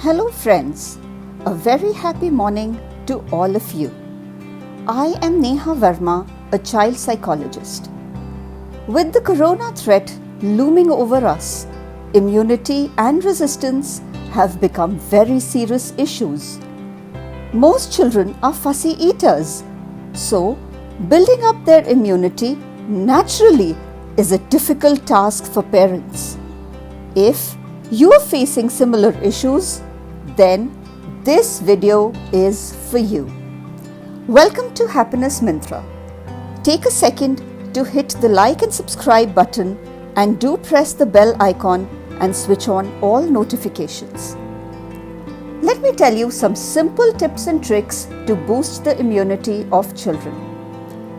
Hello friends, a very happy morning to all of you. I am Neha Verma, a child psychologist. With the corona threat looming over us, immunity and resistance have become very serious issues. Most children are fussy eaters, so building up their immunity naturally is a difficult task for parents. If you are facing similar issues, then this video is for you. Welcome to Happiness Mantra. Take a second to hit the like and subscribe button and do press the bell icon and switch on all notifications. Let me tell you some simple tips and tricks to boost the immunity of children.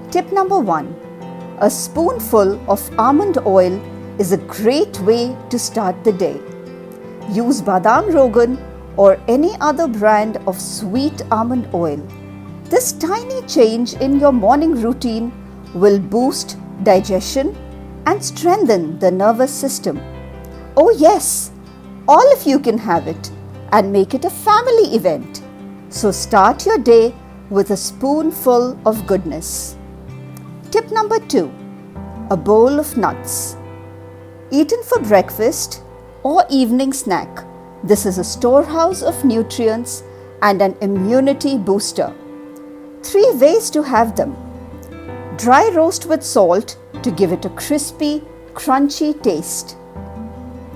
Tip number 1. A spoonful of almond oil is a great way to start the day. Use Badam Rogan or any other brand of sweet almond oil. This tiny change in your morning routine will boost digestion and strengthen the nervous system. Oh yes, all of you can have it and make it a family event. So start your day with a spoonful of goodness. Tip number 2. A bowl of nuts. Eaten for breakfast or evening snack, this is a storehouse of nutrients and an immunity booster. 3 ways to have them. Dry roast with salt to give it a crispy, crunchy taste.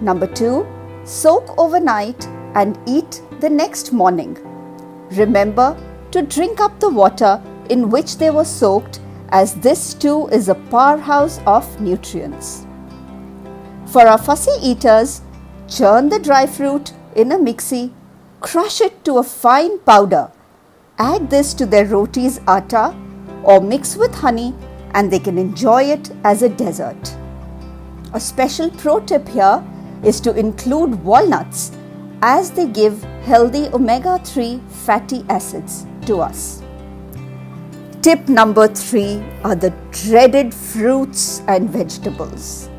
Number 2. Soak overnight and eat the next morning. Remember to drink up the water in which they were soaked, as this too is a powerhouse of nutrients. For our fussy eaters, churn the dry fruit in a mixie, crush it to a fine powder. Add this to their roti's atta or mix with honey and they can enjoy it as a dessert. A special pro tip here is to include walnuts as they give healthy omega-3 fatty acids to us. Tip number 3 are the dreaded fruits and vegetables.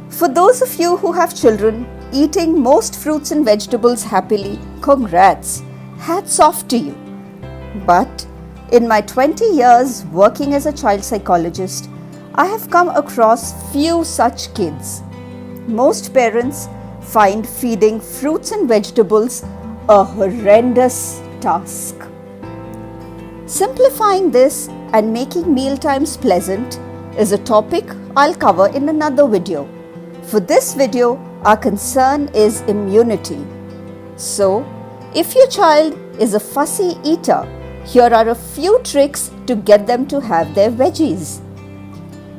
For those of you who have children eating most fruits and vegetables happily, congrats, hats off to you. But in my 20 years working as a child psychologist, I have come across few such kids. Most parents find feeding fruits and vegetables a horrendous task. Simplifying this and making mealtimes pleasant is a topic I'll cover in another video. For this video, our concern is immunity. So, if your child is a fussy eater, here are a few tricks to get them to have their veggies.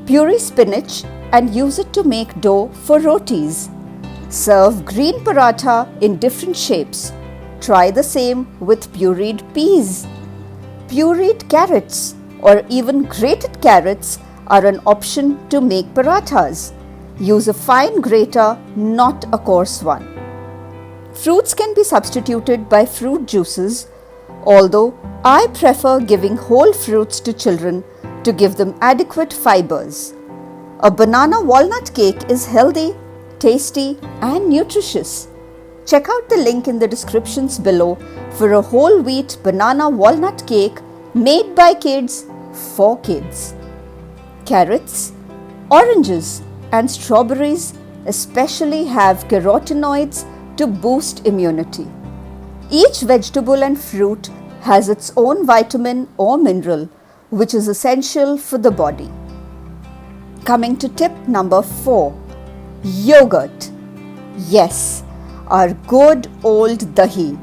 Puree spinach and use it to make dough for rotis. Serve green paratha in different shapes. Try the same with pureed peas. Pureed carrots or even grated carrots are an option to make parathas. Use a fine grater, not a coarse one. Fruits can be substituted by fruit juices, although I prefer giving whole fruits to children to give them adequate fibers. A banana walnut cake is healthy, tasty, and nutritious. Check out the link in the descriptions below for a whole wheat banana walnut cake made by kids for kids. Carrots, oranges, and strawberries especially have carotenoids to boost immunity. Each vegetable and fruit has its own vitamin or mineral, which is essential for the body. Coming to tip number 4, yogurt. Yes, our good old dahi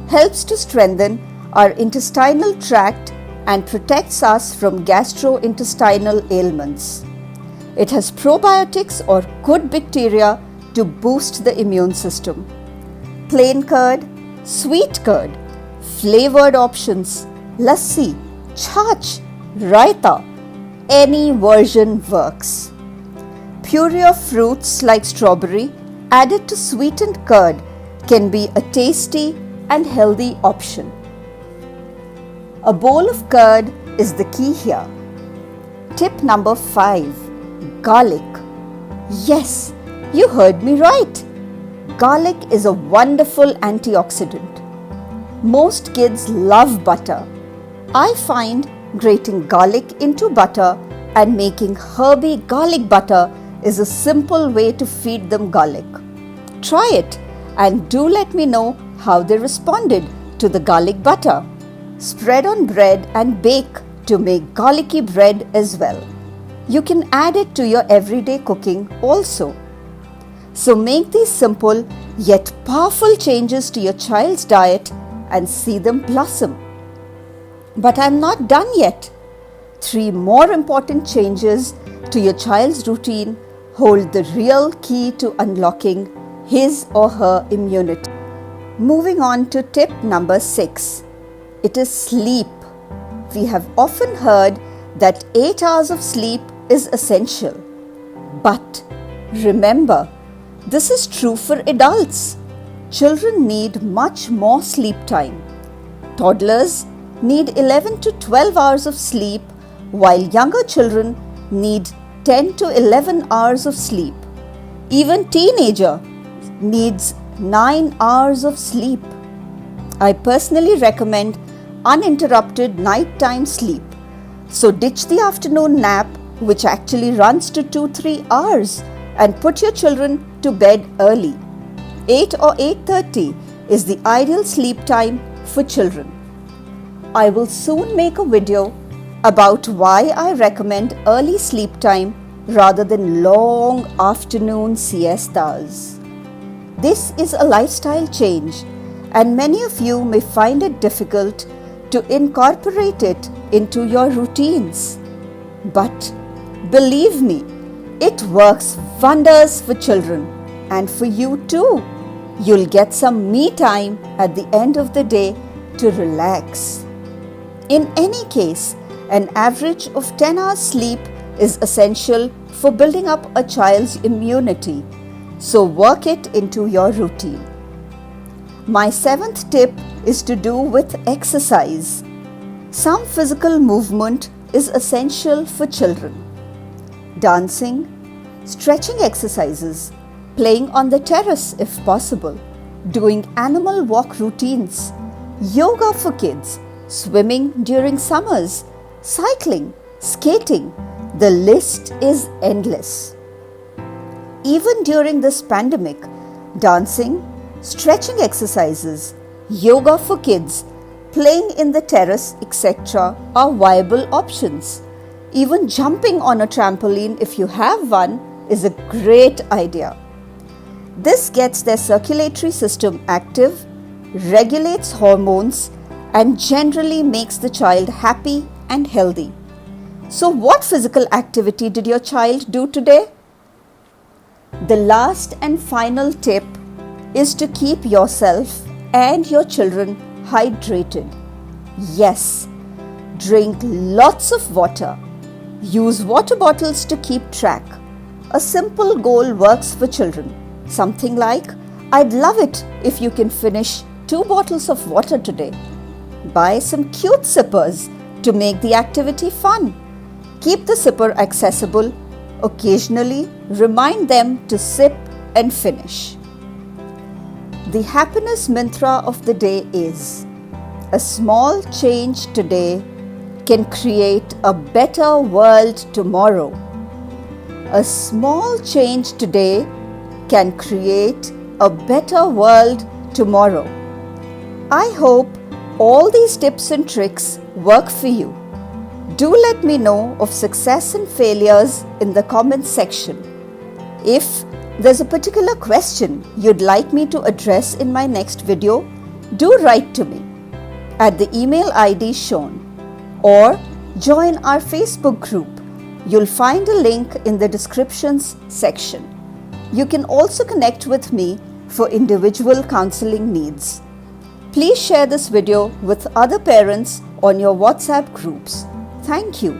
helps to strengthen our intestinal tract and protects us from gastrointestinal ailments. It has probiotics or good bacteria to boost the immune system. Plain curd, sweet curd, flavored options, lassi, chach, raita, any version works. Puree of fruits like strawberry added to sweetened curd can be a tasty and healthy option. A bowl of curd is the key here. Tip number 5. Garlic. Yes, you heard me right. Garlic is a wonderful antioxidant. Most kids love butter. I find grating garlic into butter and making herby garlic butter is a simple way to feed them garlic. Try it and do let me know how they responded to the garlic butter. Spread on bread and bake to make garlicky bread as well. You can add it to your everyday cooking also. So make these simple yet powerful changes to your child's diet and see them blossom. But I'm not done yet. 3 more important changes to your child's routine hold the real key to unlocking his or her immunity. Moving on to tip number 6. It is sleep. We have often heard that 8 hours of sleep is essential. But remember, this is true for adults. Children need much more sleep time. Toddlers need 11 to 12 hours of sleep, while younger children need 10 to 11 hours of sleep. Even teenager needs 9 hours of sleep. I personally recommend uninterrupted nighttime sleep. So ditch the afternoon nap, which actually runs to 2-3 hours, and put your children to bed early. 8 or 8:30 is the ideal sleep time for children. I will soon make a video about why I recommend early sleep time rather than long afternoon siestas. This is a lifestyle change, and many of you may find it difficult to incorporate it into your routines. But believe me, it works wonders for children and for you too. You'll get some me time at the end of the day to relax. In any case, an average of 10 hours sleep is essential for building up a child's immunity, so work it into your routine. My 7th tip is to do with exercise. Some physical movement is essential for children. Dancing, stretching exercises, playing on the terrace if possible, doing animal walk routines, yoga for kids, swimming during summers, cycling, skating. The list is endless. Even during this pandemic, dancing, stretching exercises, yoga for kids, playing in the terrace, etc. are viable options. Even jumping on a trampoline, if you have one, is a great idea. This gets their circulatory system active, regulates hormones, and generally makes the child happy and healthy. So, what physical activity did your child do today? The last and final tip is to keep yourself and your children hydrated. Yes, drink lots of water. Use water bottles to keep track. A simple goal works for children. Something like, I'd love it if you can finish 2 bottles of water today. Buy some cute sippers to make the activity fun. Keep the sipper accessible. Occasionally, remind them to sip and finish. The happiness mantra of the day is, a small change today can create a better world tomorrow. A small change today can create a better world tomorrow. I hope all these tips and tricks work for you. Do let me know of success and failures in the comments section. If there's a particular question you'd like me to address in my next video, do write to me at the email ID shown or join our Facebook group. You'll find a link in the descriptions section. You can also connect with me for individual counseling needs. Please share this video with other parents on your WhatsApp groups. Thank you.